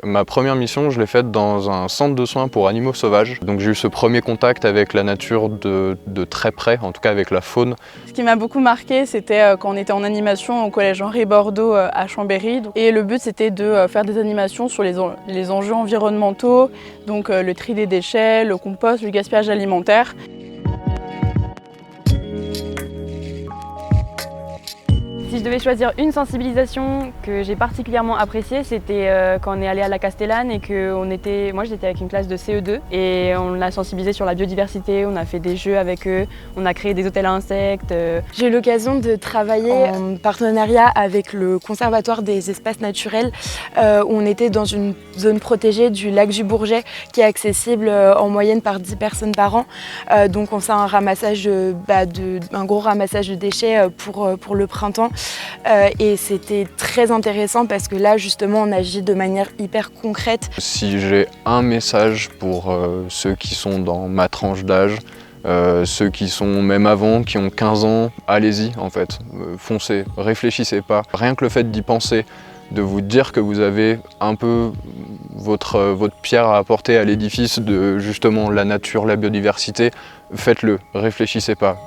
Ma première mission, je l'ai faite dans un centre de soins pour animaux sauvages. Donc j'ai eu ce premier contact avec la nature de très près, en tout cas avec la faune. Ce qui m'a beaucoup marqué, c'était quand on était en animation au collège Henri Bordeaux à Chambéry. Et le but, c'était de faire des animations sur les enjeux environnementaux, donc le tri des déchets, le compost, le gaspillage alimentaire. Si je devais choisir une sensibilisation que j'ai particulièrement appréciée, c'était quand on est allé à la Castellane et que moi j'étais avec une classe de CE2 et on a sensibilisé sur la biodiversité, on a fait des jeux avec eux, on a créé des hôtels à insectes. J'ai eu l'occasion de travailler en partenariat avec le Conservatoire des espaces naturels où on était dans une zone protégée du lac du Bourget qui est accessible en moyenne par 10 personnes par an. Donc on fait un ramassage, un gros ramassage de déchets pour le printemps. Et c'était très intéressant parce que là justement on agit de manière hyper concrète. Si j'ai un message pour ceux qui sont dans ma tranche d'âge, ceux qui sont même avant, qui ont 15 ans, allez-y en fait, foncez, réfléchissez pas. Rien que le fait d'y penser, de vous dire que vous avez un peu votre pierre à apporter à l'édifice de justement la nature, la biodiversité, faites-le, réfléchissez pas.